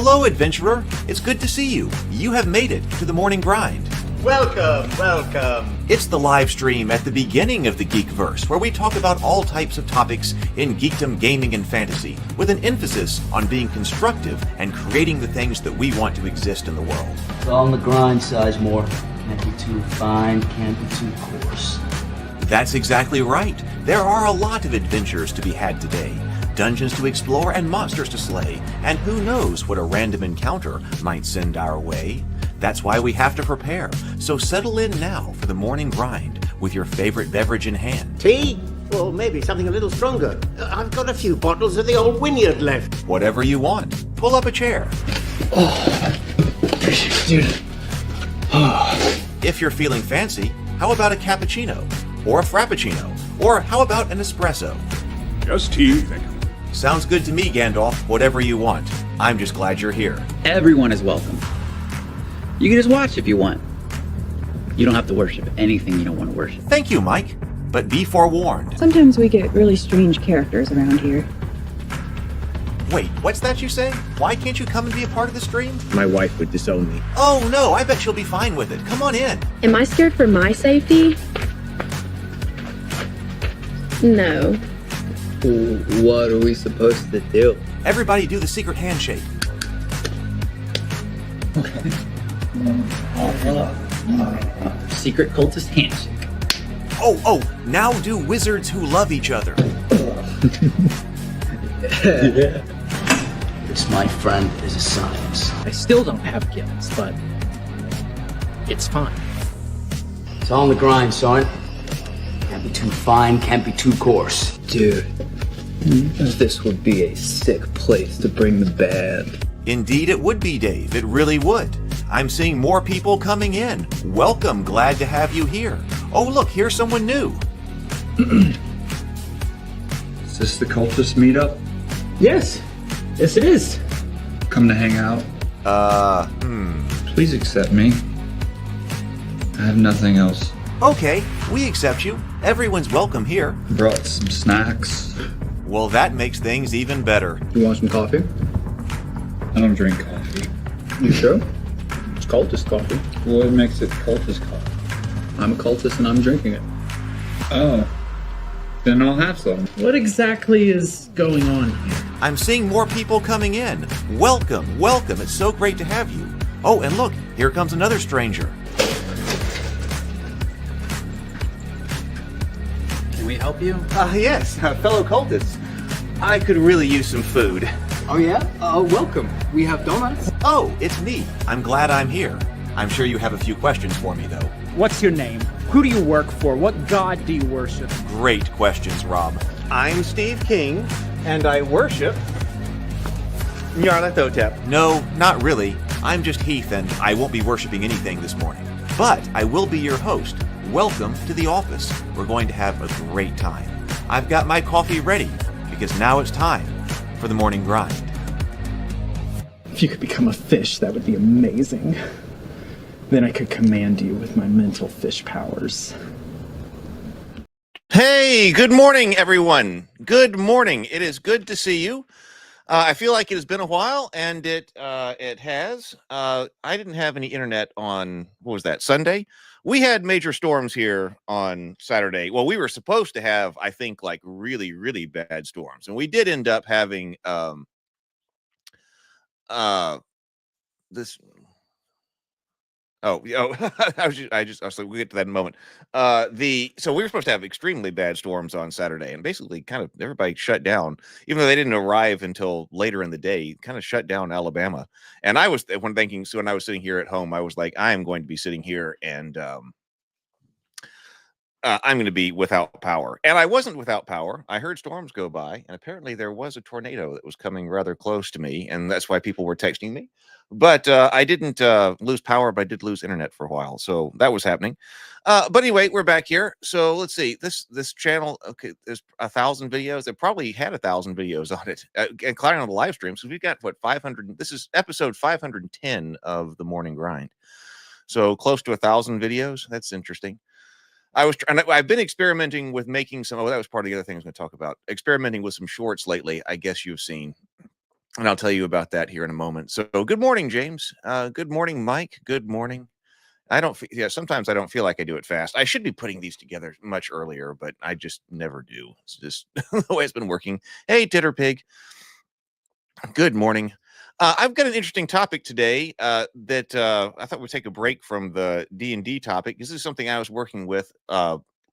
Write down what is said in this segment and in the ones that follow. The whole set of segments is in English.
Hello, adventurer. It's good to see you. You have made it to the morning grind. Welcome, welcome. It's the live stream at the beginning of the Geekverse, where we talk about all types of topics in geekdom, gaming, and fantasy, with an emphasis on being constructive and creating the things that we want to exist in the world. It's all on the grind, Sizemore. Can't be too fine, can't be too coarse. That's exactly right. There are a lot of adventures to be had today. Dungeons to explore and monsters to slay, and who knows what a random encounter might send our way. That's why we have to prepare, so settle in now for the morning grind with your favorite beverage in hand. Tea? Or maybe something a little stronger. I've got a few bottles of the old Wynyard left. Whatever you want. Pull up a chair. Dude. If you're feeling fancy, how about a cappuccino? Or a frappuccino? Or how about an espresso? Just tea, thank you. Sounds good to me, Gandalf. Whatever you want. I'm just glad you're here. Everyone is welcome. You can just watch if you want. You don't have to worship anything you don't want to worship. Thank you, Mike. But be forewarned. Sometimes we get really strange characters around here. Wait, what's that you say? Why can't you come and be a part of the stream? My wife would disown me. Oh no, I bet she'll be fine with it. Come on in. Am I scared for my safety? No. What are we supposed to do? Everybody do the secret handshake. Secret cultist handshake. Oh, now do wizards who love each other. This, my friend, is a science. I still don't have gills, but it's fine. It's all on the grind, son. Can't be too fine, can't be too coarse. Dude, this would be a sick place to bring the band. Indeed it would be, Dave. It really would. I'm seeing more people coming in. Welcome. Glad to have you here. Oh, look, here's someone new. Is this the cultist meetup? Yes it is. Come to hang out? Please accept me. I have nothing else. Okay, we accept you. Everyone's welcome here. Brought some snacks. Well, that makes things even better. You want some coffee? I don't drink coffee. You sure? It's cultist coffee. What makes it cultist coffee? I'm a cultist and I'm drinking it. Oh. Then I'll have some. What exactly is going on here? I'm seeing more people coming in. Welcome. It's so great to have you. Oh, and look, here comes another stranger. Can we help you? Yes, fellow cultists. I could really use some food. Oh yeah? Welcome. We have donuts. Oh, it's me. I'm glad I'm here. I'm sure you have a few questions for me, though. What's your name? Who do you work for? What god do you worship? Great questions, Rob. I'm Steve King, and I worship Nyarlathotep. No, not really. I'm just Heath, and I won't be worshiping anything this morning. But I will be your host. Welcome to the office. We're going to have a great time. I've got my coffee ready, because now it's time for the morning grind. If you could become a fish, that would be amazing. Then I could command you with my mental fish powers. Hey, good morning, everyone. Good morning. It is good to see you. I feel like it has been a while, and it has. I didn't have any internet on, what was that, Sunday? We had major storms here on Saturday. Well, we were supposed to have, I think, like really, really bad storms. And we did end up having this. Oh, I was like, we'll get to that in a moment. So we were supposed to have extremely bad storms on Saturday, and basically kind of everybody shut down, even though they didn't arrive until later in the day, kind of shut down Alabama. And I was when I was sitting here at home, I was like, I am going to be sitting here and I'm going to be without power. And I wasn't without power. I heard storms go by, and apparently there was a tornado that was coming rather close to me, and that's why people were texting me. But I didn't lose power, but I did lose internet for a while. So that was happening. But anyway, we're back here. So let's see. This channel, okay, there's 1,000 videos. It probably had 1,000 videos on it, including on the live stream. So we've got, 500? This is episode 510 of The Morning Grind. So close to 1,000 videos. That's interesting. I've been experimenting with making some. Oh, that was part of the other thing I was going to talk about. Experimenting with some shorts lately. I guess you've seen. And I'll tell you about that here in a moment. So good morning, James. Good morning, Mike. Good morning. Sometimes I don't feel like I do it fast. I should be putting these together much earlier, but I just never do. It's just the way it's been working. Hey, Titter Pig. Good morning. I've got an interesting topic today that I thought we'd take a break from the D&D topic. This is something I was working with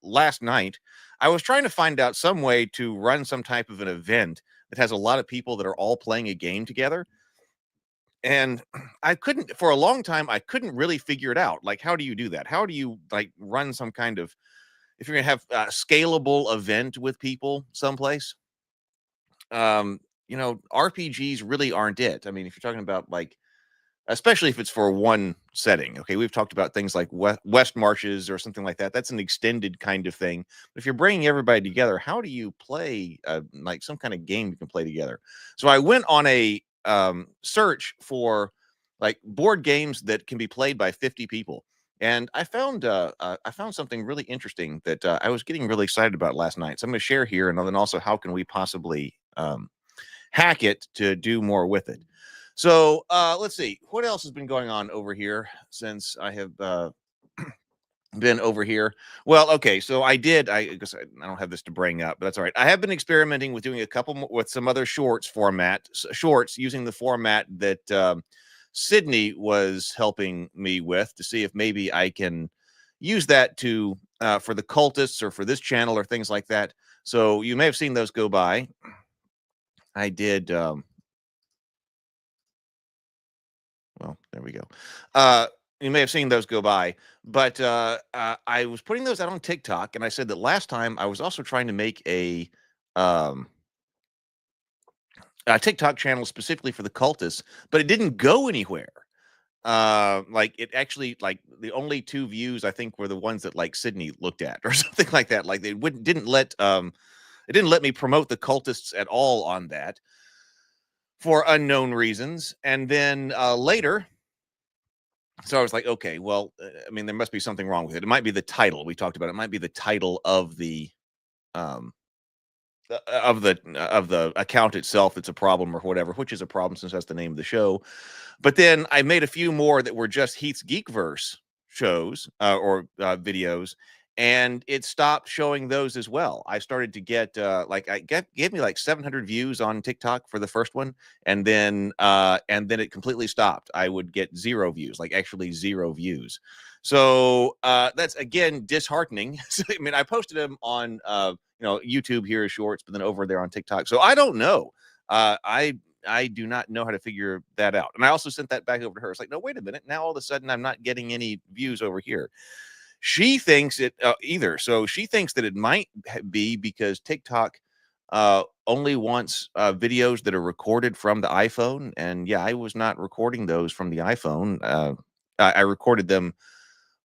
last night. I was trying to find out some way to run some type of an event that has a lot of people that are all playing a game together. And I couldn't, for a long time, I couldn't really figure it out. Like, how do you do that? How do you like run some kind of, if you're gonna have a scalable event with people someplace? RPGs really aren't it. I mean, if you're talking about like, especially if it's for one setting. Okay, we've talked about things like West Marches or something like that. That's an extended kind of thing. But if you're bringing everybody together, how do you play like some kind of game you can play together? So I went on a search for like board games that can be played by 50 people. And I found something really interesting that I was getting really excited about last night. So I'm going to share here, and then also how can we possibly hack it to do more with it. So let's see what else has been going on over here since I have been over here. Well, okay, so I guess I don't have this to bring up, but that's all right. I have been experimenting with doing a couple more, with some other shorts using the format that Sydney was helping me with to see if maybe I can use that to for the cultists or for this channel or things like that. So you may have seen those go by. I did. Well, there we go. You may have seen those go by, but I was putting those out on TikTok, and I said that last time I was also trying to make a TikTok channel specifically for the cultists, but it didn't go anywhere. Like it actually, like the only 2 views I think were the ones that like Sydney looked at or something like that. Like it didn't let me promote the cultists at all on that for unknown reasons. And then later, so I was like, okay, well, I mean, there must be something wrong with it. It might be the title we talked about. It might be the title of the account itself that's a problem or whatever, which is a problem since that's the name of the show. But then I made a few more that were just Heath's Geekverse shows or videos, and it stopped showing those as well. I started to get gave me like 700 views on TikTok for the first one, and then it completely stopped. I would get 0 views, like actually 0 views. So that's again disheartening. I mean, I posted them on YouTube here as shorts, but then over there on TikTok. So I don't know. I do not know how to figure that out. And I also sent that back over to her. It's like, no, wait a minute. Now all of a sudden I'm not getting any views over here. She thinks it either. So she thinks that it might be because TikTok only wants videos that are recorded from the iPhone. And yeah, I was not recording those from the iPhone. I recorded them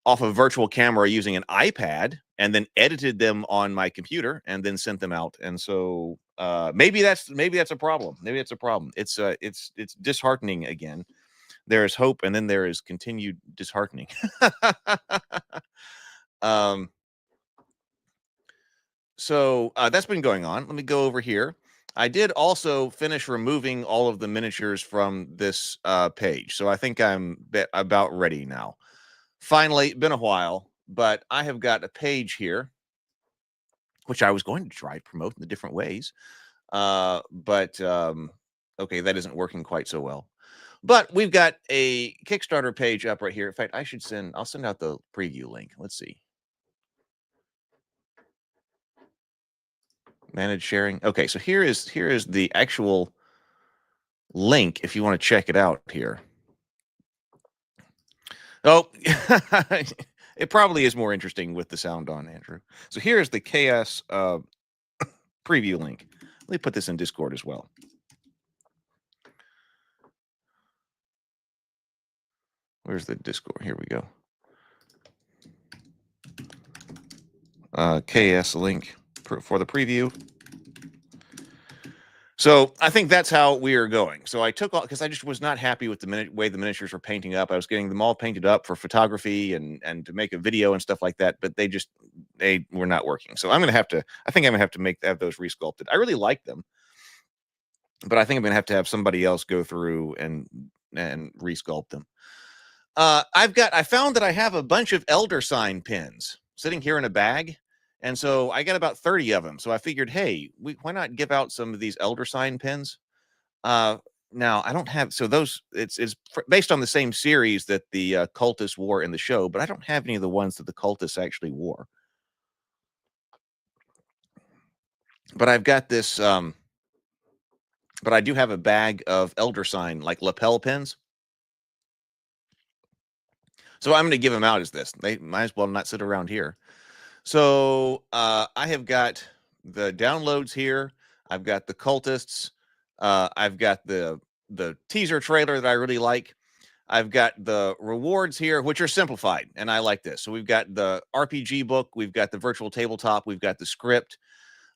off a virtual camera using an iPad and then edited them on my computer and then sent them out. And so maybe that's a problem. Maybe it's a problem. It's disheartening again. There is hope, and then there is continued disheartening. So that's been going on. Let me go over here. I did also finish removing all of the miniatures from this page. So I think I'm about ready now. Finally, been a while, but I have got a page here, which I was going to try to promote in the different ways. But okay, that isn't working quite so well. But we've got a Kickstarter page up right here. In fact, I'll send out the preview link. Let's see. Manage sharing. Okay, so here is the actual link if you want to check it out here. Oh, it probably is more interesting with the sound on, Andrew. So here's the KS preview link. Let me put this in Discord as well. Where's the Discord? Here we go. KS link for the preview. So I think that's how we are going. So I took all, because I just was not happy with the way the miniatures were painting up. I was getting them all painted up for photography and to make a video and stuff like that, but they were not working. So I think I'm gonna have to have those resculpted. I really like them. but I think I'm going to have somebody else go through and resculpt them. I found that I have a bunch of elder sign pins sitting here in a bag. And so I got about 30 of them. So I figured, hey, why not give out some of these elder sign pins? Now I don't have, so those, it's based on the same series that the cultists wore in the show, but I don't have any of the ones that the cultists actually wore. But I've got this, but I do have a bag of elder sign, like lapel pins. So I'm going to give them out as this. They might as well not sit around here. So I have got the downloads here. I've got the cultists. I've got the teaser trailer that I really like. I've got the rewards here, which are simplified, and I like this. So we've got the RPG book. We've got the virtual tabletop. We've got the script.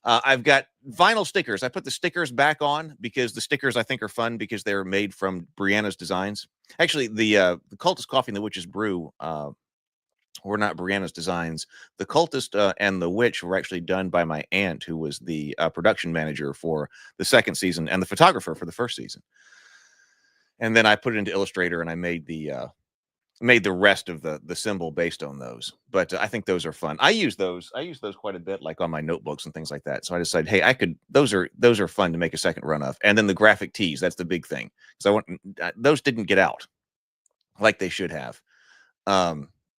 I've got vinyl stickers. I put the stickers back on because the stickers I think are fun because they're made from Brianna's designs. Actually, the Cultist Coffee and the Witch's Brew were not Brianna's designs. The Cultist and the Witch were actually done by my aunt, who was the production manager for the second season and the photographer for the first season. And then I put it into Illustrator and I made the rest of the symbol based on those. But I think those are fun. I use those quite a bit, like on my notebooks and things like that. So I decided, hey, those are fun to make a second run of. And then the graphic tees, that's the big thing. So those didn't get out like they should have.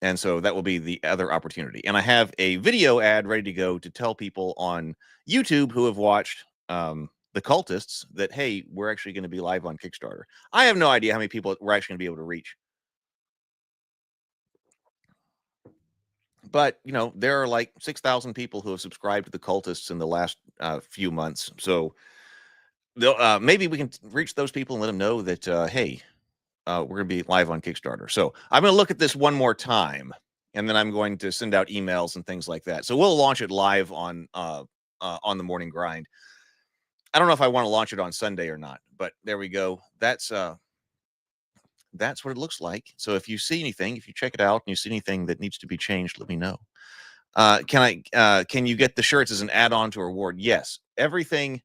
And so that will be the other opportunity. And I have a video ad ready to go to tell people on YouTube who have watched the Cultists that, hey, we're actually going to be live on Kickstarter. I have no idea how many people we're actually going to be able to reach. But, you know, there are like 6,000 people who have subscribed to the Cultists in the last few months. So maybe we can reach those people and let them know that, hey, we're going to be live on Kickstarter. So I'm going to look at this one more time, and then I'm going to send out emails and things like that. So we'll launch it live on the Morning Grind. I don't know if I want to launch it on Sunday or not, but there we go. That's what it looks like. So if you see anything, if you check it out and you see anything that needs to be changed, let me know. Can you get the shirts as an add-on to a reward? Yes, everything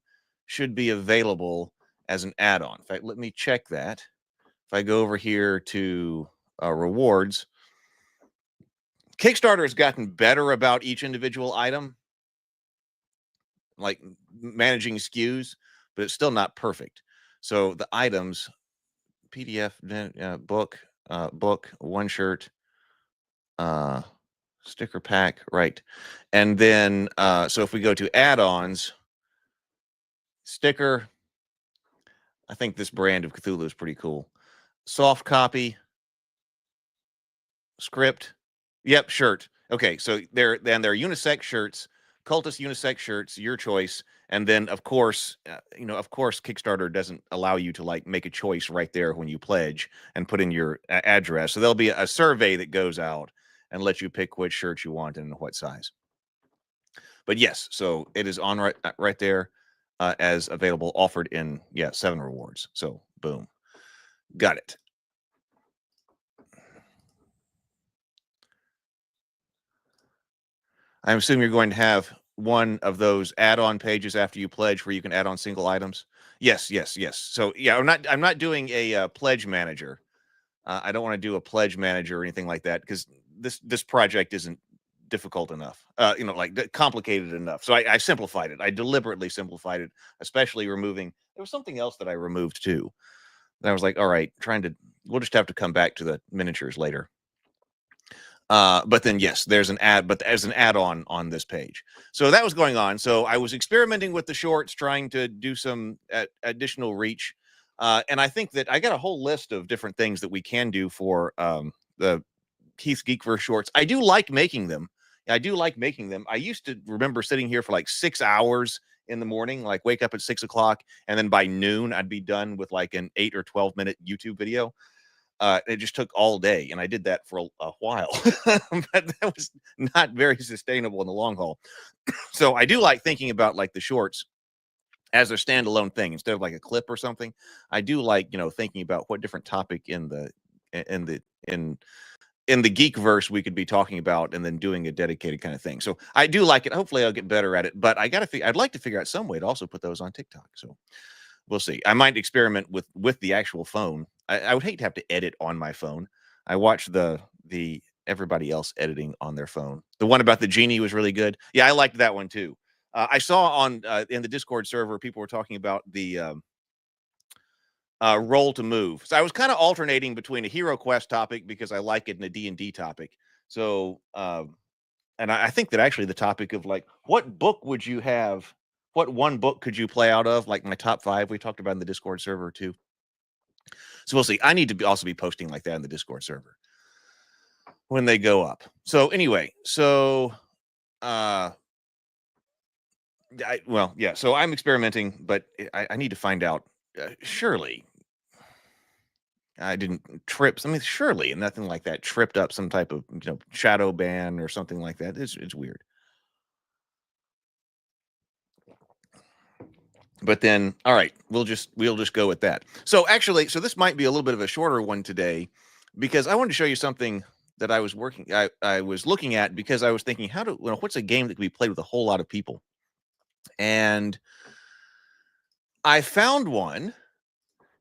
should be available as an add-on. In fact, let me check that. If I go over here to rewards, Kickstarter has gotten better about each individual item, like managing SKUs, but it's still not perfect. So the items, PDF, book, one shirt, sticker pack, right? And then, so if we go to add-ons, sticker, I think this brand of Cthulhu is pretty cool. Soft copy, script, yep, shirt. Okay, so they're unisex shirts, Cultist unisex shirts, your choice. And then, of course, Kickstarter doesn't allow you to like make a choice right there when you pledge and put in your address. So there'll be a survey that goes out and lets you pick which shirt you want and what size. But yes, so it is on right there as available, offered in 7 rewards. So boom, got it. I'm assuming you're going to have one of those add-on pages after you pledge where you can add on single items. Yes. So yeah, I'm not doing a pledge manager. I don't want to do a pledge manager or anything like that because this project isn't difficult enough, like complicated enough. So I simplified it. I deliberately simplified it, especially removing. There was something else that I removed too. And I was like, all right, we'll just have to come back to the miniatures later. But then, yes, there's an add-on on this page. So that was going on. So I was experimenting with the shorts, trying to do some additional reach. And I think that I got a whole list of different things that we can do for the Keith's Geekverse shorts. I do like making them. I used to remember sitting here for like 6 hours in the morning, like wake up at 6 o'clock. And then by noon, I'd be done with like an 8 or 12-minute YouTube video. It just took all day, and I did that for a while, but that was not very sustainable in the long haul. So I do like thinking about like the shorts as a standalone thing instead of like a clip or something. I do like thinking about what different topic in the Geekverse we could be talking about, and then doing a dedicated kind of thing. So I do like it. Hopefully, I'll get better at it. But I'd like to figure out some way to also put those on TikTok. So we'll see. I might experiment with the actual phone. I would hate to have to edit on my phone. I watched the everybody else editing on their phone. The one about the genie was really good. Yeah, I liked that one too. I saw on in the Discord server people were talking about the roll to move. So I was kind of alternating between a Hero Quest topic because I like it and a D&D topic. So and I think that actually the topic of like what book would you have? What one book could you play out of? Like my top 5 we talked about in the Discord server too. So we'll see. I need to also be posting like that in the Discord server when they go up. So anyway, so so I'm experimenting, but I need to find out. Surely I didn't trip. I mean, surely nothing like that tripped up some type of shadow ban or something like that. It's weird. But then, all right, we'll just go with that. So actually, this might be a little bit of a shorter one today because I wanted to show you something that I was looking at because I was thinking, what's a game that can be played with a whole lot of people? And I found one.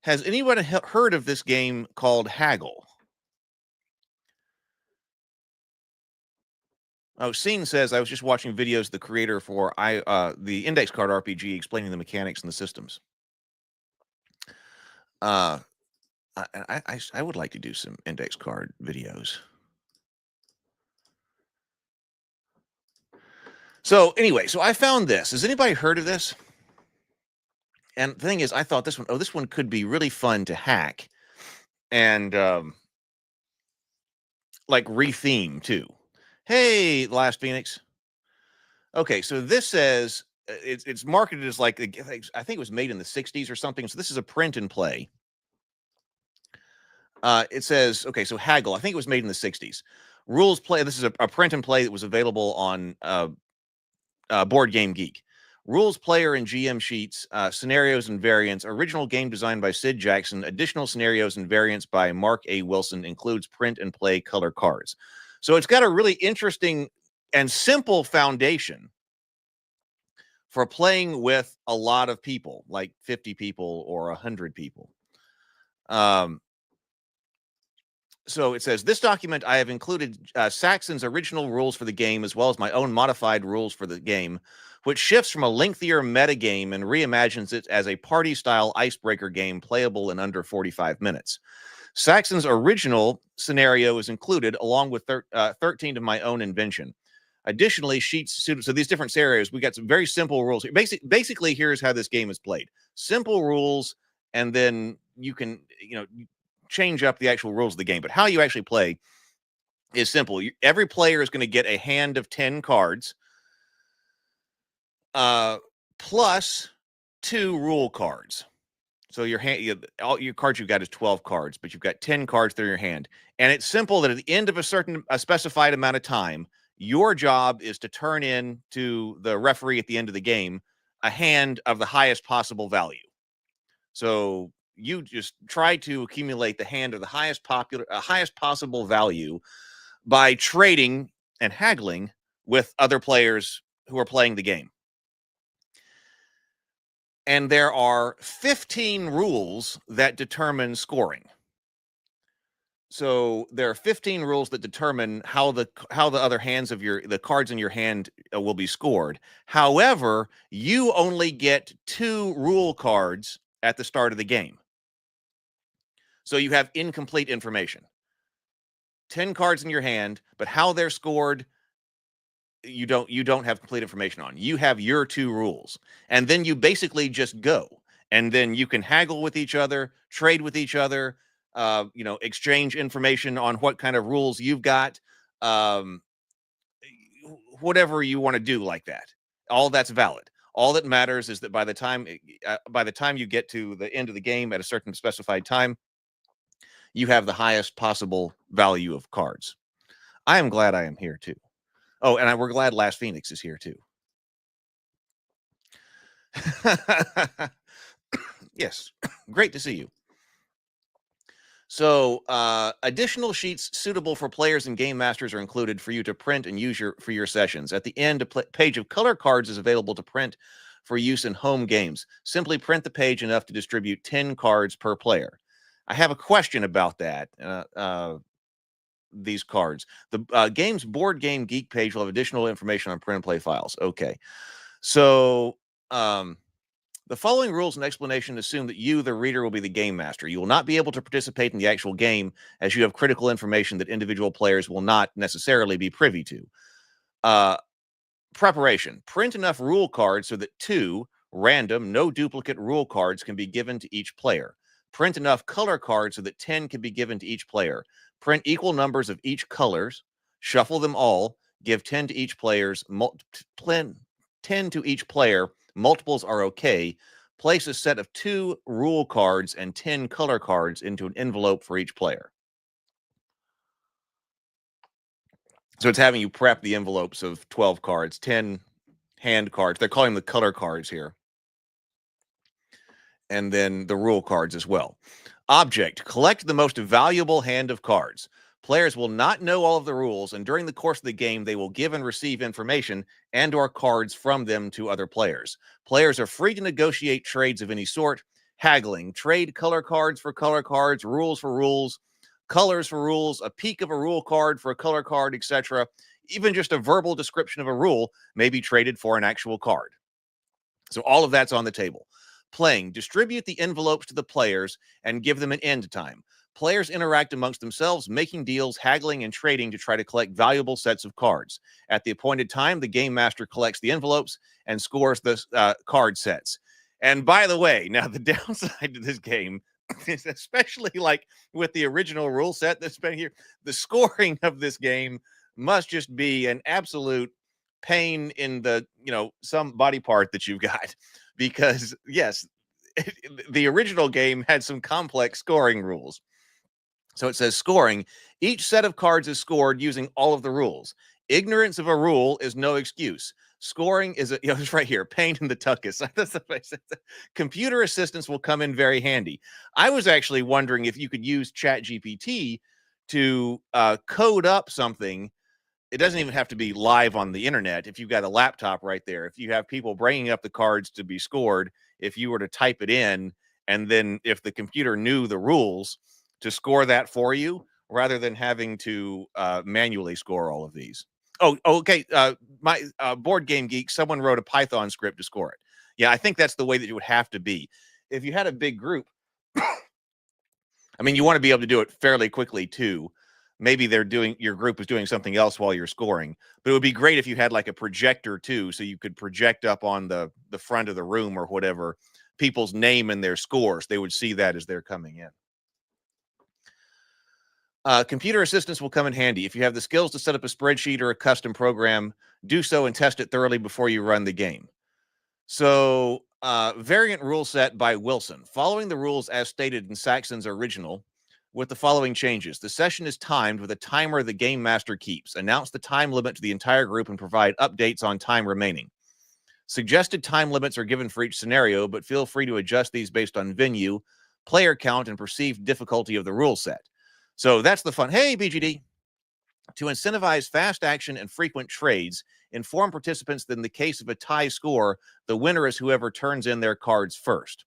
Has anyone heard of this game called Haggle? Oh, Scene says, I was just watching videos of the creator for the index card RPG explaining the mechanics and the systems. I would like to do some index card videos. So anyway, so I found this. Has anybody heard of this? And the thing is, I thought this one could be really fun to hack and like retheme too. Hey, Last Phoenix. Okay, so this says it's marketed as like, I think it was made in the 60s or something. So this is a print and play. It says, okay, so Haggle, I think it was made in the 60s. Rules play, this is a print and play that was available on Board Game Geek. Rules, player, and GM sheets, scenarios and variants, original game designed by Sid Jackson, additional scenarios and variants by Mark A. Wilson, includes print and play color cards. So it's got a really interesting and simple foundation for playing with a lot of people, like 50 people or 100 people. So it says, this document, I have included Saxon's original rules for the game, as well as my own modified rules for the game, which shifts from a lengthier metagame and reimagines it as a party-style icebreaker game playable in under 45 minutes. Saxon's original scenario is included, along with 13 of my own invention. Additionally, sheets suited. So these different scenarios, we got some very simple rules. Basically, here's how this game is played. Simple rules, and then you can, change up the actual rules of the game. But how you actually play is simple. Every player is going to get a hand of 10 cards, plus 2 rule cards. So your hand, all your cards you've got is 12 cards, but you've got 10 cards that are in your hand. And it's simple that at the end of a specified amount of time, your job is to turn in to the referee at the end of the game a hand of the highest possible value. So you just try to accumulate the hand of the highest possible value by trading and haggling with other players who are playing the game. And there are 15 rules that determine scoring. So there are 15 rules that determine how the other hands of the cards in your hand will be scored. However, you only get 2 rule cards at the start of the game. So you have incomplete information. 10 cards in your hand, but how they're scored, you don't have complete information on. You have your 2 rules. And then you basically just go. And then you can haggle with each other, trade with each other, exchange information on what kind of rules you've got, whatever you want to do like that. All that's valid. All that matters is that by the time you get to the end of the game at a certain specified time, you have the highest possible value of cards. I am glad I am here too. Oh, and we're glad Last Phoenix is here too. Yes, great to see you. So additional sheets suitable for players and game masters are included for you to print and use for your sessions. At the end, a page of color cards is available to print for use in home games. Simply print the page enough to distribute 10 cards per player. I have a question about that. These cards. The game's Board Game Geek page will have additional information on print and play files. Okay. So the following rules and explanation assume that you, the reader, will be the game master. You will not be able to participate in the actual game as you have critical information that individual players will not necessarily be privy to. Preparation. Print enough rule cards so that 2 random, no duplicate rule cards can be given to each player. Print enough color cards so that 10 can be given to each player. Print equal numbers of each colors. Shuffle them all. Give 10 to each player's 10 to each player. Multiples are okay. Place a set of 2 rule cards and 10 color cards into an envelope for each player. So it's having you prep the envelopes of 12 cards, 10 hand cards. They're calling them the color cards here. And then the rule cards as well. Object. Collect the most valuable hand of cards. Players will not know all of the rules, and during the course of the game, they will give and receive information and/or cards from them to other players. Players are free to negotiate trades of any sort, haggling, trade color cards for color cards, rules for rules, colors for rules, a peek of a rule card for a color card, etc. Even just a verbal description of a rule may be traded for an actual card. So all of that's on the table. Playing. Distribute the envelopes to the players and give them an end time. Players interact amongst themselves, making deals, haggling, and trading to try to collect valuable sets of cards. At the appointed time, the game master collects the envelopes and scores the card sets. And by the way, now the downside to this game is, especially like with the original rule set that's been here, the scoring of this game must just be an absolute pain in the, some body part that you've got. Because, yes, the original game had some complex scoring rules. So it says scoring. Each set of cards is scored using all of the rules. Ignorance of a rule is no excuse. Scoring is it's right here, pain in the tuchus. That's the place. Computer assistance will come in very handy. I was actually wondering if you could use ChatGPT to code up something. It doesn't even have to be live on the internet. If you've got a laptop right there, if you have people bringing up the cards to be scored, if you were to type it in, and then if the computer knew the rules to score that for you, rather than having to manually score all of these. Oh, okay. My Board Game Geek, someone wrote a Python script to score it. Yeah, I think that's the way that it would have to be. If you had a big group, I mean, you want to be able to do it fairly quickly too. Maybe your group is doing something else while you're scoring, but it would be great if you had like a projector too, so you could project up on the front of the room or whatever people's name and their scores. They would see that as they're coming in. Computer assistance will come in handy. If you have the skills to set up a spreadsheet or a custom program, do so and test it thoroughly before you run the game. So, variant rule set by Wilson. Following the rules as stated in Saxon's original, with the following changes. The session is timed with a timer the game master keeps. Announce the time limit to the entire group and provide updates on time remaining. Suggested time limits are given for each scenario, but feel free to adjust these based on venue, player count, and perceived difficulty of the rule set. So that's the fun. Hey, BGD. To incentivize fast action and frequent trades, inform participants that in the case of a tie score, the winner is whoever turns in their cards first.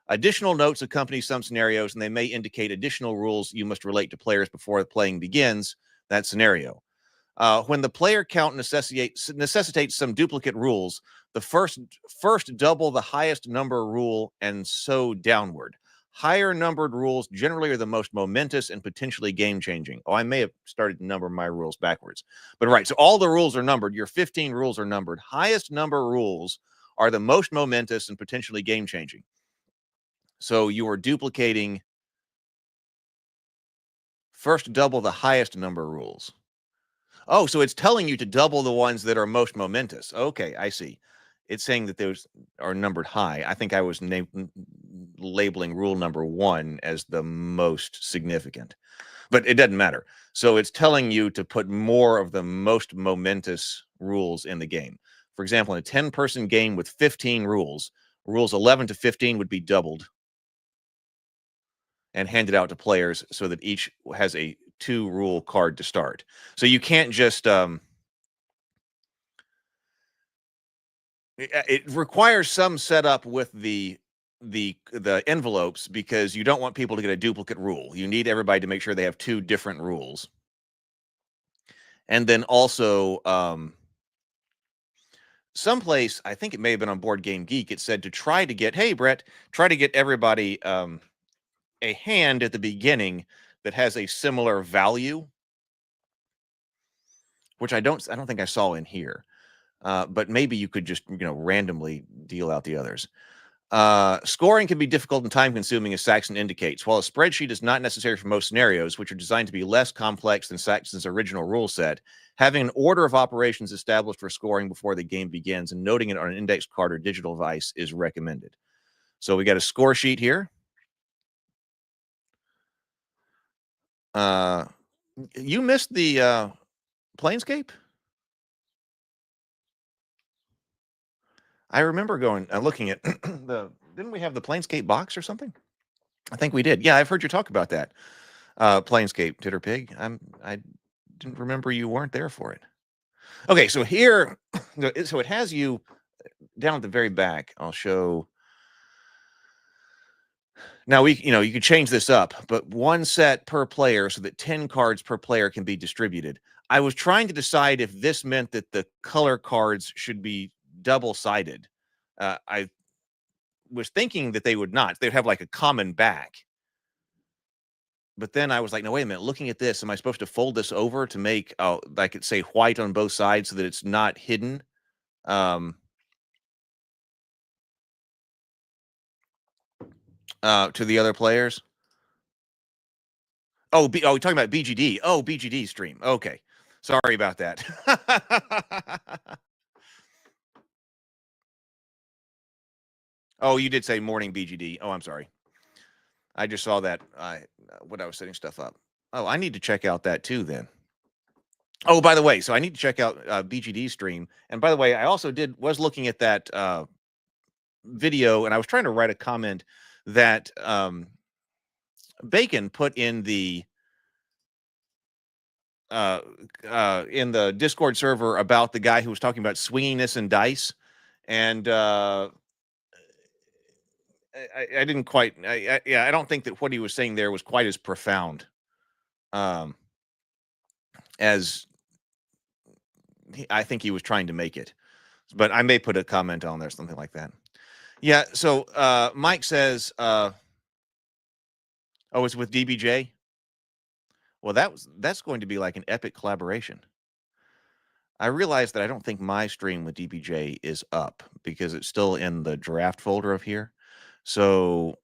Additional notes accompany some scenarios, and they may indicate additional rules you must relate to players before the playing begins that scenario. When the player count necessitates some duplicate rules, the first double the highest number rule and so downward. Higher numbered rules generally are the most momentous and potentially game-changing. Oh, I may have started to number my rules backwards. But right, so all the rules are numbered. Your 15 rules are numbered. Highest number rules are the most momentous and potentially game-changing. So you are duplicating first double the highest number rules. Oh, so it's telling you to double the ones that are most momentous. Okay, I see. It's saying that those are numbered high. I think I was labeling rule number 1 as the most significant, but it doesn't matter. So it's telling you to put more of the most momentous rules in the game. For example, in a 10-person game with 15 rules, rules 11 to 15 would be doubled and handed out to players so that each has a 2-rule card to start. So you can't just it requires some setup with the envelopes because you don't want people to get a duplicate rule. You need everybody to make sure they have 2 different rules. And then also, someplace, I think it may have been on Board Game Geek, it said to try to get, hey, Brett, try to get everybody a hand at the beginning that has a similar value, which I don't think I saw in here. But maybe you could just, randomly deal out the others. Scoring can be difficult and time consuming, as Saxon indicates. While a spreadsheet is not necessary for most scenarios, which are designed to be less complex than Saxon's original rule set, having an order of operations established for scoring before the game begins and noting it on an index card or digital device is recommended. So we got a score sheet here. You missed the Planescape? I remember going looking at didn't we have the Planescape box or something? I think we did. Yeah, I've heard you talk about that. Planescape, Titter Pig. I didn't remember you weren't there for it. Okay, so here, so it has you down at the very back. I'll show. Now you could change this up, but 1 set per player so that 10 cards per player can be distributed. I was trying to decide if this meant that the color cards should be double-sided. I was thinking that they would not. They'd have like a common back. But then I was like, no, wait a minute. Looking at this, am I supposed to fold this over to make, like it say white on both sides so that it's not hidden? To the other players? Oh, you're talking about BGD. Oh, BGD stream. Okay. Sorry about that. Oh, you did say morning BGD. Oh, I'm sorry. I just saw that when I was setting stuff up. Oh, I need to check out that too then. Oh, by the way, so I need to check out BGD stream. And by the way, I also was looking at that video, and I was trying to write a comment that Bacon put in the Discord server about the guy who was talking about swinginess and dice, and I didn't quite. I don't think that what he was saying there was quite as profound as I think he was trying to make it. But I may put a comment on there, something like that. Yeah. So Mike says, "Oh, it's with DBJ." Well, that's going to be like an epic collaboration. I realized that I don't think my stream with DBJ is up because it's still in the draft folder of here. So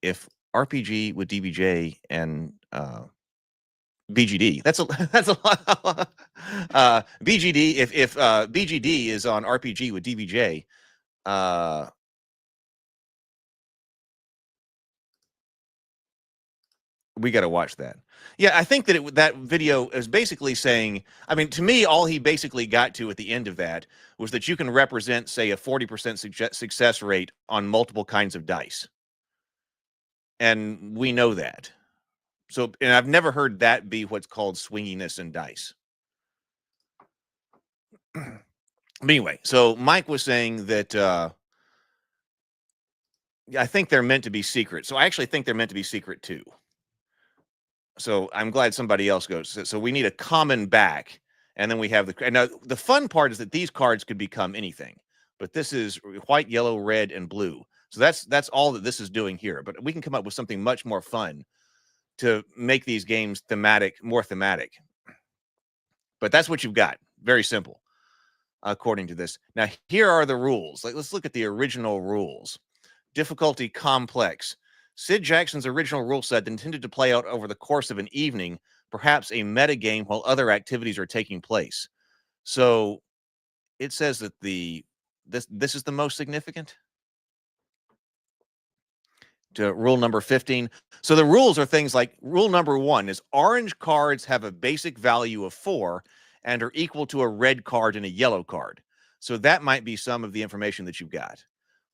if RPG with DBJ and BGD, that's a lot. BGD, if BGD is on RPG with DBJ, we got to watch that. Yeah, I think that that video is basically saying, I mean, to me, all he basically got to at the end of that was that you can represent, say, a 40% success rate on multiple kinds of dice. And we know that. So, and I've never heard that be what's called swinginess in dice. But anyway, so Mike was saying that I think they're meant to be secret. So I actually think they're meant to be secret too. So I'm glad somebody else goes. So we need a common back, and then we have the. Now the fun part is that these cards could become anything, but this is white, yellow, red, and blue. So that's all that this is doing here. But we can come up with something much more fun to make these games more thematic. But that's what you've got. Very simple, according to this. Now here are the rules. Let's look at the original rules. Difficulty complex. Sid Jackson's original rule set intended to play out over the course of an evening, perhaps a meta game while other activities are taking place. So it says that this is the most significant. To rule number 15. So the rules are things like rule number 1 is orange cards have a basic value of 4 and are equal to a red card and a yellow card. So that might be some of the information that you've got.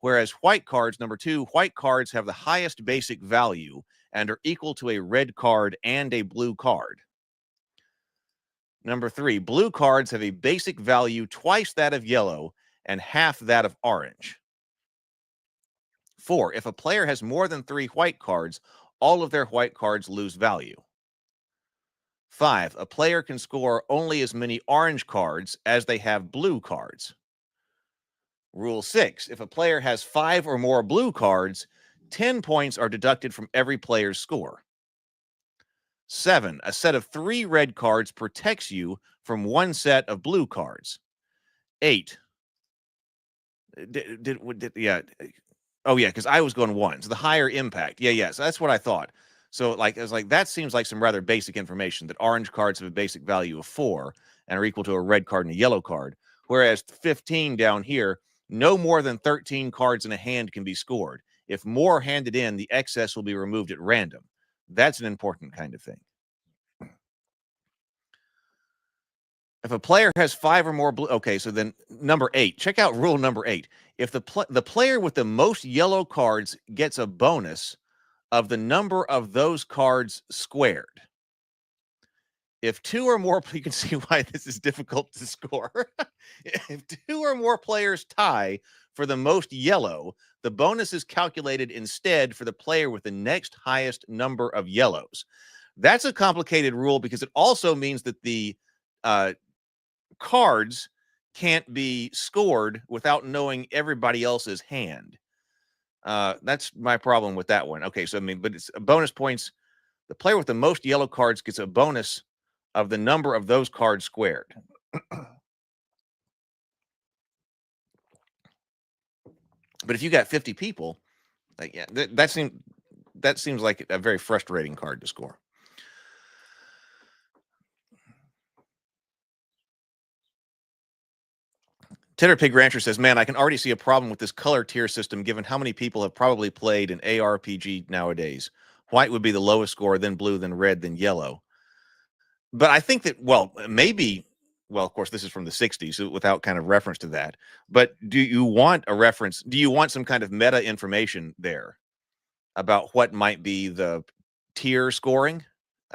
Whereas white cards, number 2, white cards have the highest basic value and are equal to a red card and a blue card. Number 3, blue cards have a basic value twice that of yellow and half that of orange. 4, if a player has more than 3 white cards, all of their white cards lose value. 5, a player can score only as many orange cards as they have blue cards. Rule 6, if a player has 5 or more blue cards, 10 points are deducted from every player's score. 7, a set of 3 red cards protects you from 1 set of blue cards. 8, yeah. Oh, yeah, because I was going 1. So the higher impact. Yeah. So that's what I thought. So like, I was like, that seems like some rather basic information, that orange cards have a basic value of 4 and are equal to a red card and a yellow card. Whereas 15 down here, no more than 13 cards in a hand can be scored. If more handed in, the excess will be removed at random. That's an important kind of thing. If a player has 5 or more blue, okay, so then number 8, check out rule number 8. If the player with the most yellow cards gets a bonus of the number of those cards squared. If 2 or more, you can see why this is difficult to score. If 2 or more players tie for the most yellow, the bonus is calculated instead for the player with the next highest number of yellows. That's a complicated rule because it also means that the cards can't be scored without knowing everybody else's hand. That's my problem with that one. Okay, so I mean, but it's bonus points. The player with the most yellow cards gets a bonus of the number of those cards squared. But if you got 50 people, like, yeah, that seems like a very frustrating card to score. Titter Pig Rancher says, man, I can already see a problem with this color tier system given how many people have probably played an ARPG nowadays. White would be the lowest score, then blue, then red, then yellow. But I think that, well, maybe, well, of course, this is from the 60s, so without kind of reference to that. But do you want a reference? Do you want some kind of meta information there about what might be the tier scoring?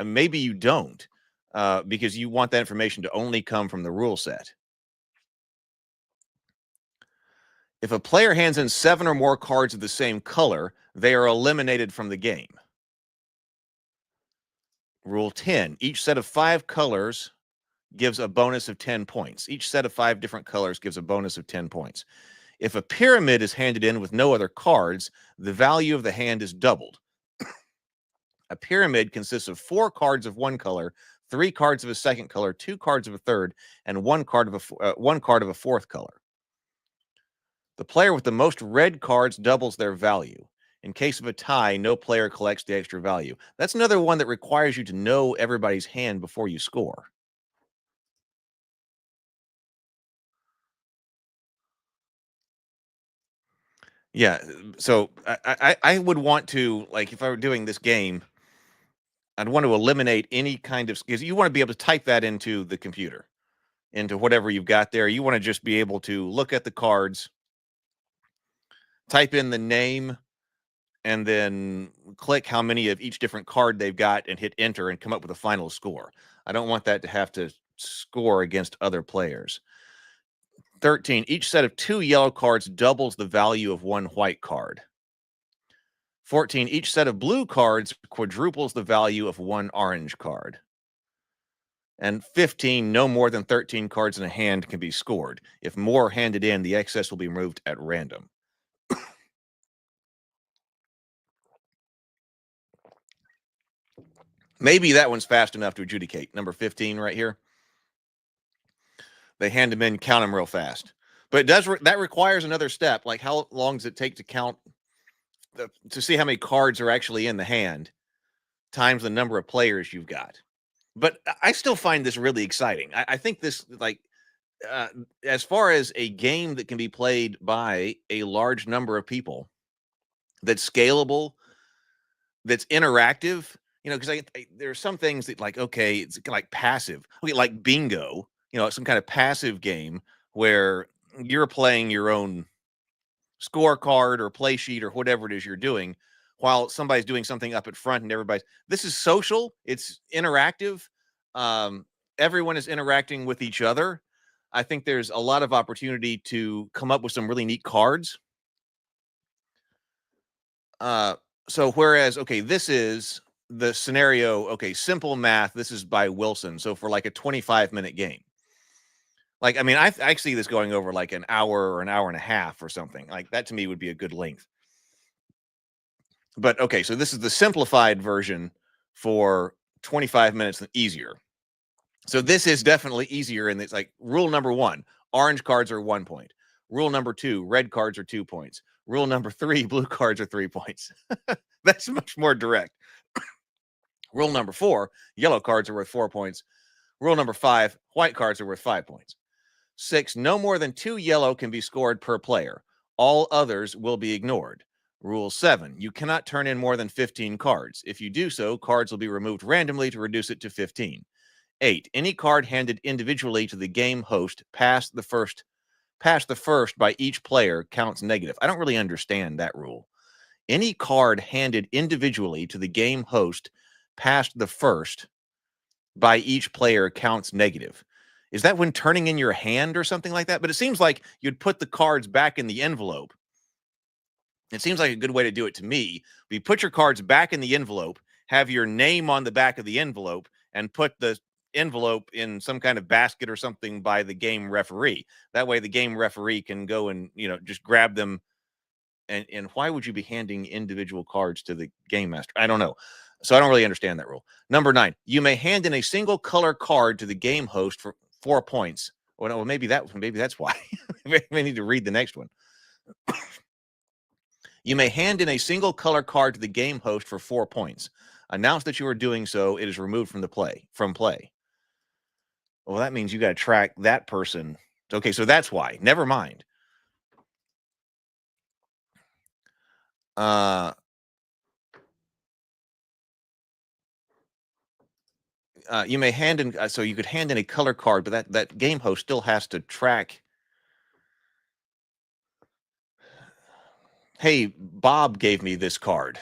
Maybe you don't, because you want that information to only come from the rule set. If a player hands in 7 or more cards of the same color, they are eliminated from the game. Rule 10, each set of 5 colors gives a bonus of 10 points. Each set of 5 different colors gives a bonus of 10 points. If a pyramid is handed in with no other cards, the value of the hand is doubled. A pyramid consists of 4 cards of one color, 3 cards of a second color, 2 cards of a third, and 1 card of a fourth color. The player with the most red cards doubles their value. In case of a tie, no player collects the extra value. That's another one that requires you to know everybody's hand before you score. Yeah, so I would want to, like, if I were doing this game, I'd want to eliminate any kind of, because you want to be able to type that into the computer, into whatever you've got there. You want to just be able to look at the cards, type in the name, and then click how many of each different card they've got and hit enter and come up with a final score. I don't want that to have to score against other players. 13, each set of 2 yellow cards doubles the value of 1 white card. 14, each set of blue cards quadruples the value of 1 orange card. And 15, no more than 13 cards in a hand can be scored. If more are handed in, the excess will be removed at random. Maybe that one's fast enough to adjudicate. Number 15 right here. They hand them in, count them real fast. But it does that requires another step. Like, how long does it take to count to see how many cards are actually in the hand times the number of players you've got? But I still find this really exciting. I think this, like, as far as a game that can be played by a large number of people, that's scalable, that's interactive, you know, because there are some things that, like, okay, it's like passive, okay, like bingo, you know, some kind of passive game where you're playing your own scorecard or play sheet or whatever it is you're doing while somebody's doing something up at front and everybody's, this is social, it's interactive. Everyone is interacting with each other. I think there's a lot of opportunity to come up with some really neat cards. So whereas, okay, this is the scenario, okay, simple math, this is by Wilson. So for like a 25-minute game. Like, I mean, I see this going over like an hour or an hour and a half or something. Like that to me would be a good length. But okay, so this is the simplified version for 25 minutes and easier. So this is definitely easier. And it's like rule number 1, orange cards are 1 point. Rule number 2, red cards are 2 points. Rule number 3, blue cards are 3 points. That's much more direct. Rule number 4, yellow cards are worth 4 points. Rule number 5, white cards are worth 5 points. 6, no more than 2 yellow can be scored per player. All others will be ignored. Rule 7, you cannot turn in more than 15 cards. If you do so, cards will be removed randomly to reduce it to 15. 8, any card handed individually to the game host past the first by each player counts negative. I don't really understand that rule. Any card handed individually to the game host past the first by each player counts negative. Is that when turning in your hand or something like that? But it seems like you'd put the cards back in the envelope. It seems like a good way to do it to me. You put your cards back in the envelope, have your name on the back of the envelope, and put the envelope in some kind of basket or something by the game referee. That way the game referee can go and, just grab them. And why would you be handing individual cards to the game master? I don't know. So I don't really understand that rule. Number 9, you may hand in a single color card to the game host for 4 points. Well, maybe that's why. We need to read the next one. You may hand in a single color card to the game host for 4 points. Announce that you are doing so. It is removed from play. Well, that means you got to track that person. Okay, so that's why. Never mind. You may hand in, so you could hand in a color card, but that game host still has to track. Hey, Bob gave me this card,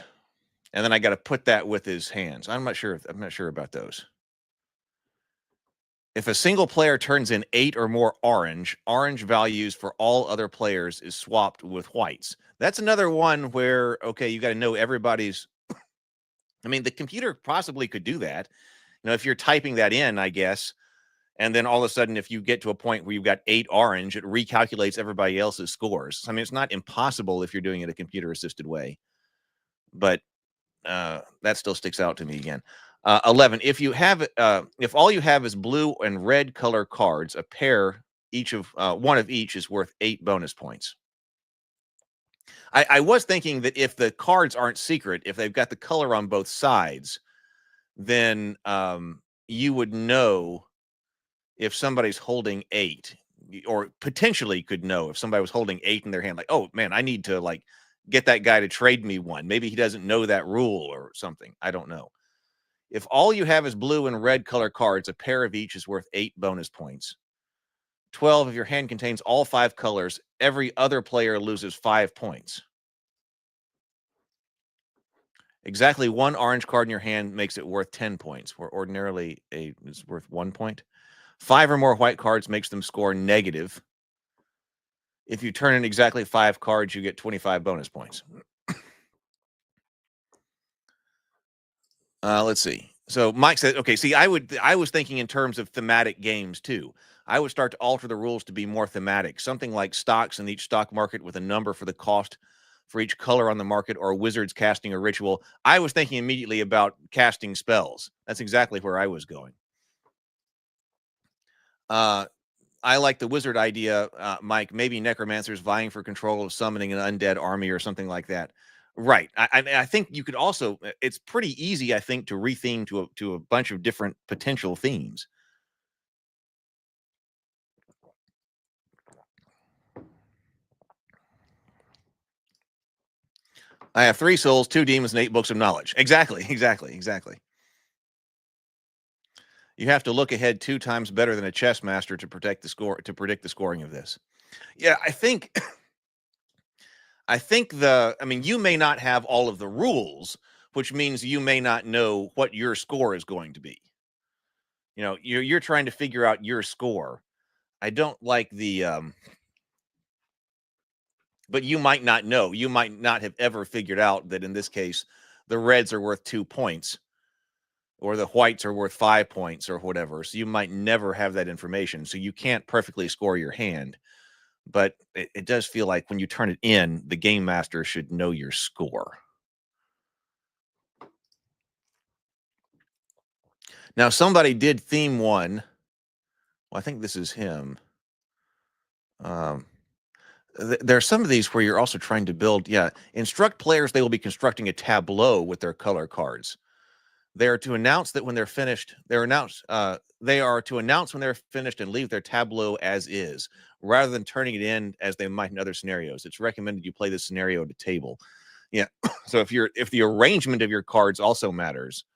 and then I got to put that with his hands. I'm not sure about those. If a single player turns in 8 or more orange values for all other players is swapped with whites. That's another one where, okay, you got to know everybody's. I mean, the computer possibly could do that. If you're typing that in, I guess, and then all of a sudden, if you get to a point where you've got 8 orange, it recalculates everybody else's scores. I mean, it's not impossible if you're doing it a computer-assisted way, but that still sticks out to me again. 11, if all you have is blue and red color cards, a pair each of one of each is worth 8 bonus points. I was thinking that if the cards aren't secret, if they've got the color on both sides, then you would know if somebody's holding 8, or potentially could know if somebody was holding 8 in their hand, like, oh man, I need to get that guy to trade me one. Maybe he doesn't know that rule or something. I don't know. If all you have is blue and red color cards, a pair of each is worth 8 bonus points. 12, if your hand contains all 5 colors, every other player loses 5 points. Exactly 1 orange card in your hand makes it worth 10 points, where ordinarily it's worth 1 point. 5 or more white cards makes them score negative. If you turn in exactly 5 cards, you get 25 bonus points. Let's see. So Mike said, okay, see, I was thinking in terms of thematic games too. I would start to alter the rules to be more thematic, something like stocks in each stock market with a number for the cost for each color on the market, or wizards casting a ritual. I was thinking immediately about casting spells. That's exactly where I was going. I like the wizard idea, Mike. Maybe necromancers vying for control of summoning an undead army or something like that. Right. I think you could also. It's pretty easy, I think, to retheme to a bunch of different potential themes. I have 3 souls, 2 demons, and 8 books of knowledge. Exactly. You have to look ahead 2 times better than a chess master to predict the scoring of this. Yeah, I think you may not have all of the rules, which means you may not know what your score is going to be. You're trying to figure out your score. I don't like the but you might not know. You might not have ever figured out that in this case, the reds are worth 2 points or the whites are worth 5 points or whatever. So you might never have that information. So you can't perfectly score your hand. But it does feel like when you turn it in, the game master should know your score. Now, somebody did theme one. Well, I think this is him. There are some of these where you're also trying to build, instruct players they will be constructing a tableau with their color cards. They are to announce that when they're finished, they are to announce when they're finished and leave their tableau as is, rather than turning it in as they might in other scenarios. It's recommended you play this scenario at a table. Yeah. So if the arrangement of your cards also matters,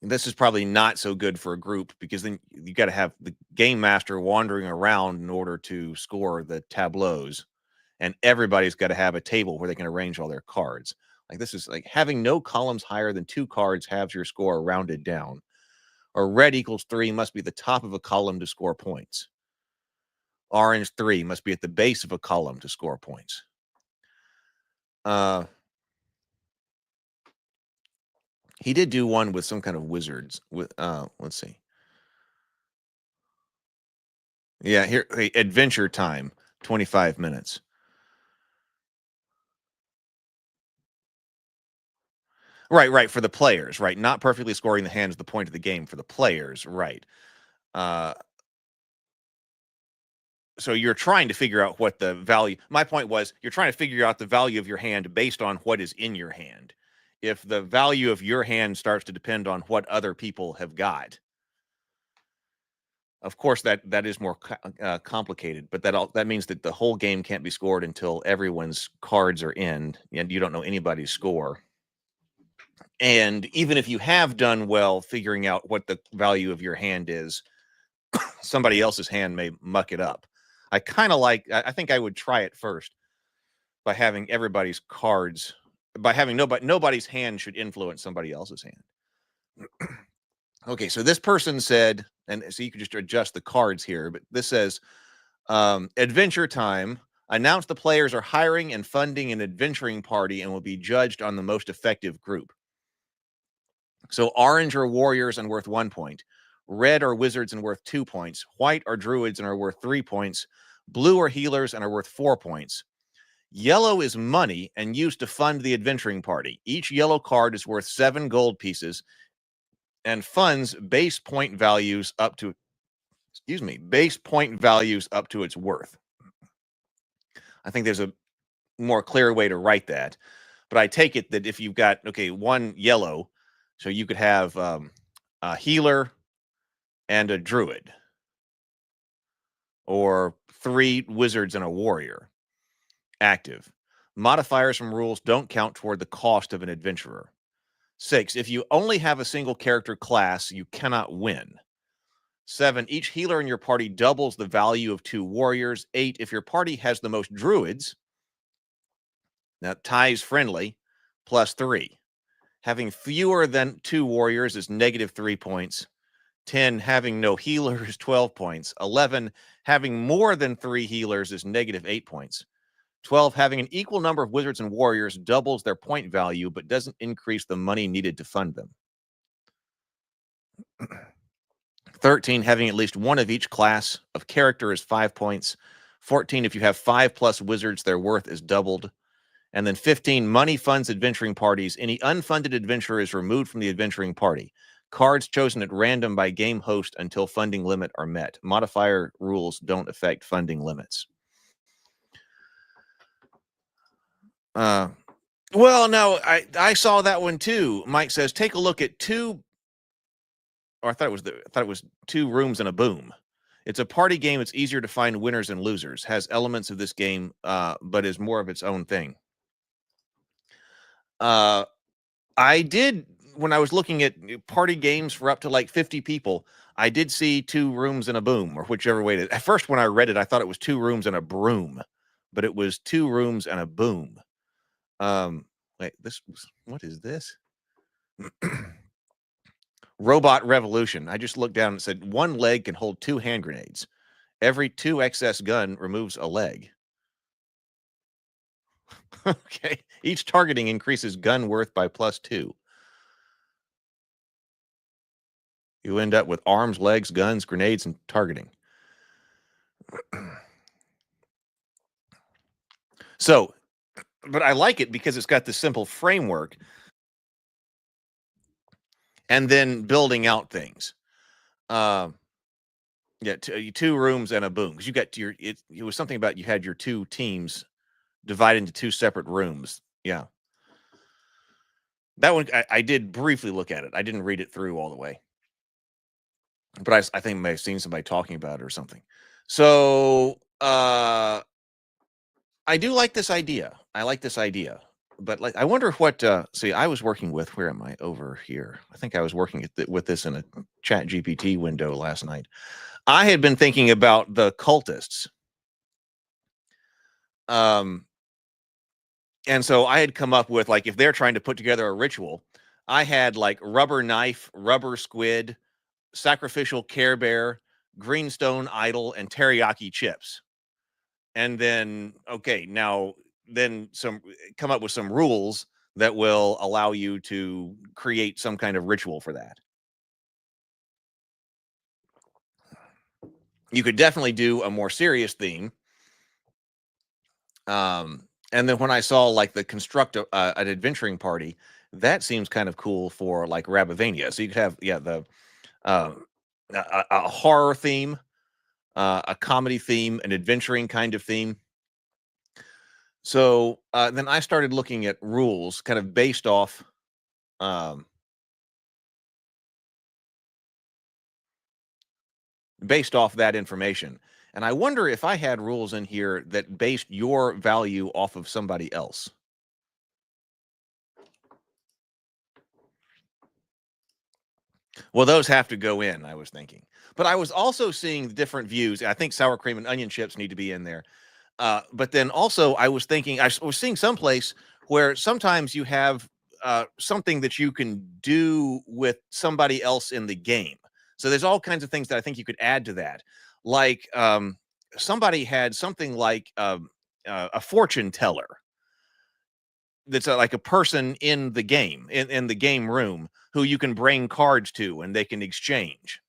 this is probably not so good for a group, because then you got to have the game master wandering around in order to score the tableaus, and everybody's got to have a table where they can arrange all their cards. Like, this is like having no columns higher than 2 cards halves your score rounded down. Or red equals 3 must be the top of a column to score points. Orange 3 must be at the base of a column to score points. He did do one with some kind of wizards. With let's see. Yeah, here, adventure time, 25 minutes. Right, for the players, right? Not perfectly scoring the hand is the point of the game for the players, right? So you're trying to figure out what the value. My point was, you're trying to figure out the value of your hand based on what is in your hand. If the value of your hand starts to depend on what other people have got, of course that is more complicated. But that means that the whole game can't be scored until everyone's cards are in, and you don't know anybody's score. And even if you have done well figuring out what the value of your hand is, somebody else's hand may muck it up. I kind of like, I think I would try it first by having everybody's cards, by having nobody's hand should influence somebody else's hand. Okay, so this person said, and so you can just adjust the cards here, but this says, adventure time. Announce the players are hiring and funding an adventuring party and will be judged on the most effective group. So orange are warriors and worth 1 point. Red are wizards and worth 2 points. White are druids and are worth 3 points. Blue are healers and are worth 4 points. Yellow is money and used to fund the adventuring party. Each yellow card is worth 7 gold pieces and funds base point values up to its worth. I think there's a more clear way to write that, but I take it that if you've got, one yellow, so you could have a healer and a druid, or 3 wizards and a warrior active. Modifiers from rules don't count toward the cost of an adventurer. 6, if you only have a single character class, you cannot win. 7, each healer in your party doubles the value of 2 warriors. 8, if your party has the most druids, now ties friendly, +3. Having fewer than 2 warriors is -3 points. 10, having no healer is 12 points. 11, having more than 3 healers is -8 points. 12, having an equal number of wizards and warriors doubles their point value, but doesn't increase the money needed to fund them. 13, having at least one of each class of character is 5 points. 14, if you have 5+ wizards, their worth is doubled. And then 15, money funds adventuring parties. Any unfunded adventurer is removed from the adventuring party. Cards chosen at random by game host until funding limit are met. Modifier rules don't affect funding limits. Well, no, I saw that one too. Mike says, take a look at 2, or I thought it was 2 rooms and a boom. It's a party game. It's easier to find winners and losers. Has elements of this game, but is more of its own thing. I did, when I was looking at party games for up to like 50 people, I did see 2 rooms and a boom, or whichever way at first, when I read it, I thought it was 2 rooms and a broom, but it was 2 rooms and a boom. Wait, what is this? Robot revolution. I just looked down and said 1 leg can hold 2 hand grenades. Every 2 excess gun removes a leg. Okay. Each targeting increases gun worth by +2. You end up with arms, legs, guns, grenades, and targeting. So, but I like it because it's got this simple framework and then building out things. Yeah, 2 rooms and a boom. Because you got your it was something about you had your 2 teams divided into 2 separate rooms. Yeah. That one I did briefly look at it. I didn't read it through all the way. But I think I may have seen somebody talking about it or something. So I do like this idea. I like this idea. But like I wonder what see, I was working with, where am I? Over here. I think I was working with this in a Chat GPT window last night. I had been thinking about the cultists. And so I had come up with, like, if they're trying to put together a ritual, I had like rubber knife, rubber squid, sacrificial Care Bear, greenstone idol, and teriyaki chips. And then, okay, now then come up with some rules that will allow you to create some kind of ritual for that. You could definitely do a more serious theme. And then when I saw like the construct an adventuring party, that seems kind of cool for like Rabavania. So you could have the a horror theme, a comedy theme, an adventuring kind of theme. So then I started looking at rules, kind of based off that information. And I wonder if I had rules in here that based your value off of somebody else. Well, those have to go in, I was thinking. But I was also seeing different views. I think sour cream and onion chips need to be in there. But then also I was thinking, I was seeing someplace where sometimes you have something that you can do with somebody else in the game. So there's all kinds of things that I think you could add to that. Like somebody had something like a fortune teller that's like a person in the game, in the game room, who you can bring cards to and they can exchange.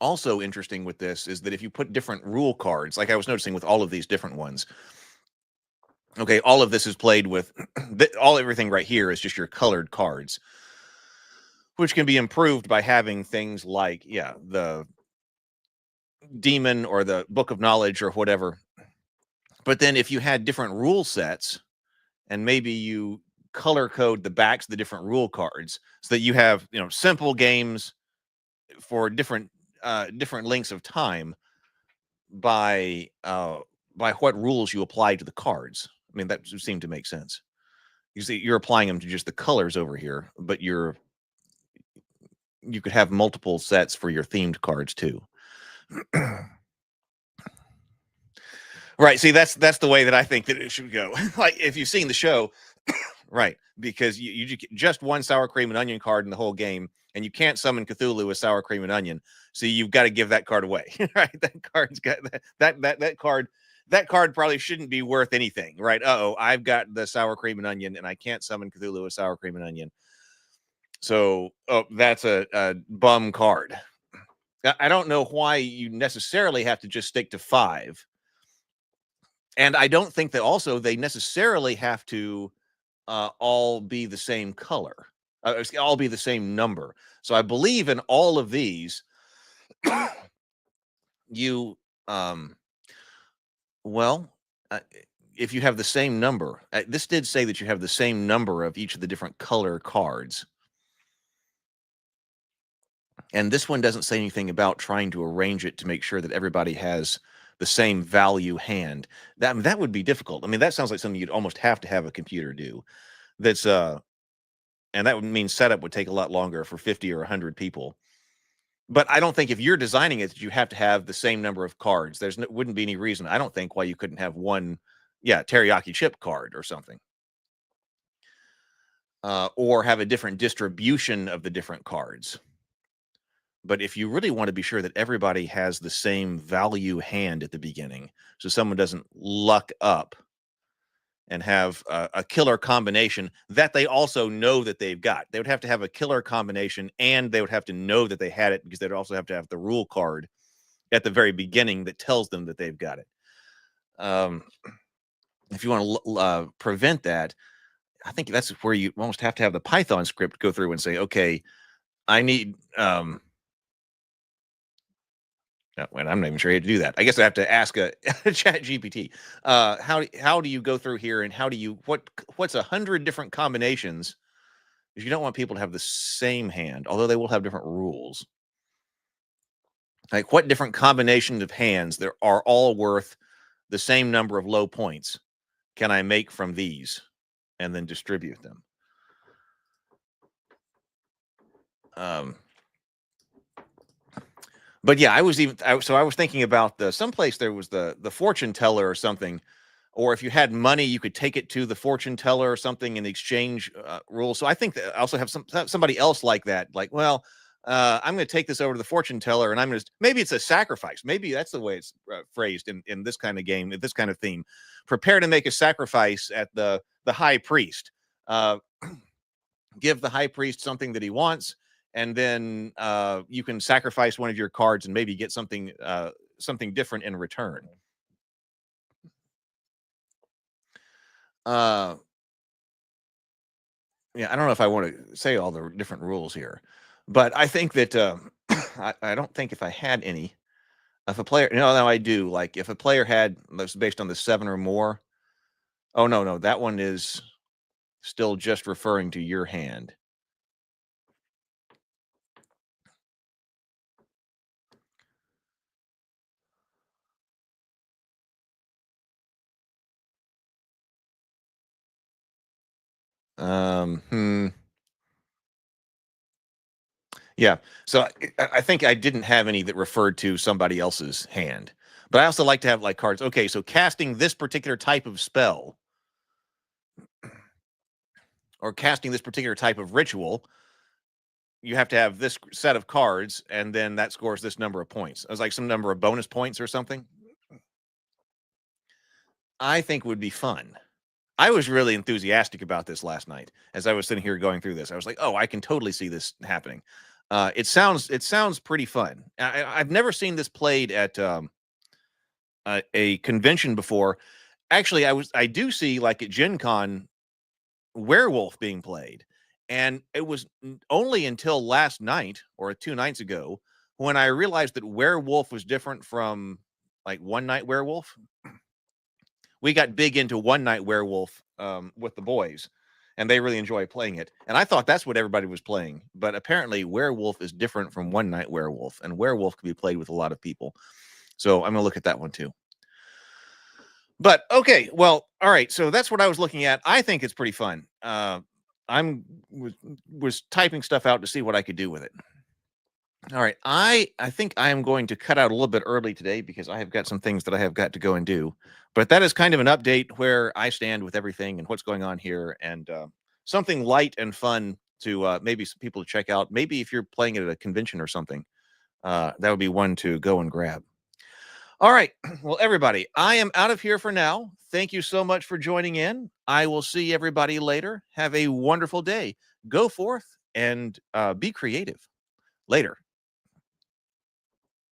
Also interesting with this is that if you put different rule cards, like I was noticing with all of these different ones, okay, all of this is played with everything right here is just your colored cards, which can be improved by having things like, the demon or the book of knowledge or whatever. But then if you had different rule sets and maybe you color code the backs of the different rule cards so that you have, simple games for different lengths of time by what rules you apply to the cards. I mean, that seemed to make sense. You see, you're applying them to just the colors over here, but you could have multiple sets for your themed cards too. Right. See, that's the way that I think that it should go. Like if you've seen the show, right? Because you just one sour cream and onion card in the whole game, and you can't summon Cthulhu with sour cream and onion, so you've got to give that card away. Right? That card's got that card. That card probably shouldn't be worth anything, right? I've got the sour cream and onion, and I can't summon Cthulhu with sour cream and onion. So, that's a bum card. I don't know why you necessarily have to just stick to 5. And I don't think that also they necessarily have to all be the same color, all be the same number. So I believe in all of these, you, if you have the same number, this did say that you have the same number of each of the different color cards. And this one doesn't say anything about trying to arrange it to make sure that everybody has the same value hand. That would be difficult. I mean, that sounds like something you'd almost have to have a computer do. That's and that would mean setup would take a lot longer for 50 or 100 people. But I don't think if you're designing it, you have to have the same number of cards. Wouldn't be any reason, I don't think, why you couldn't have one, teriyaki chip card or something. or have a different distribution of the different cards. But if you really want to be sure that everybody has the same value hand at the beginning, so someone doesn't luck up and have a killer combination that they also know that they've got. They would have to have a killer combination, and they would have to know that they had it, because they'd also have to have the rule card at the very beginning that tells them that they've got it. If you want to prevent that, I think that's where you almost have to have the Python script go through and say, okay, I need... and I'm not even sure how to do that. I guess I have to ask a chat GPT. How do you go through here, and how do you what's 100 different combinations? Because you don't want people to have the same hand, although they will have different rules. Like, what different combinations of hands there are all worth the same number of low points can I make from these, and then distribute them? But yeah, I was thinking about someplace there was the fortune teller or something, or if you had money, you could take it to the fortune teller or something in exchange rules. So I think that I also have somebody else like that. Like, well, I'm going to take this over to the fortune teller, and I'm going to, maybe it's a sacrifice. Maybe that's the way it's phrased in this kind of game, this kind of theme. Prepare to make a sacrifice at the high priest. Give the high priest something that he wants, and then you can sacrifice one of your cards and maybe get something different in return. Yeah, I don't know if I want to say all the different rules here, but I think that I don't think if I had any, if a player, no, I do. Like, if a player had, that's based on the 7 or more. Oh, no, that one is still just referring to your hand. Yeah. So I think I didn't have any that referred to somebody else's hand, but I also like to have like cards. Okay, so casting this particular type of spell, or casting this particular type of ritual, you have to have this set of cards, and then that scores this number of points. It was like some number of bonus points or something. I think would be fun. I was really enthusiastic about this last night as I was sitting here going through this. I was like, oh, I can totally see this happening. It sounds pretty fun. I've never seen this played at a convention before. Actually, I do see, like, at Gen Con, Werewolf being played, and it was only until last night or 2 nights ago when I realized that Werewolf was different from, like, One Night Werewolf. We got big into One Night Werewolf with the boys, and they really enjoy playing it. And I thought that's what everybody was playing, but apparently Werewolf is different from One Night Werewolf, and Werewolf can be played with a lot of people. So I'm gonna look at that one too. But okay, well, all right. So that's what I was looking at. I think it's pretty fun. I'm was typing stuff out to see what I could do with it. All right, I think I am going to cut out a little bit early today because I have got some things that I have got to go and do. But that is kind of an update where I stand with everything and what's going on here, and something light and fun to maybe some people to check out. Maybe if you're playing it at a convention or something, that would be one to go and grab. All right, well, everybody, I am out of here for now. Thank you so much for joining in. I will see everybody later. Have a wonderful day. Go forth and be creative. Later.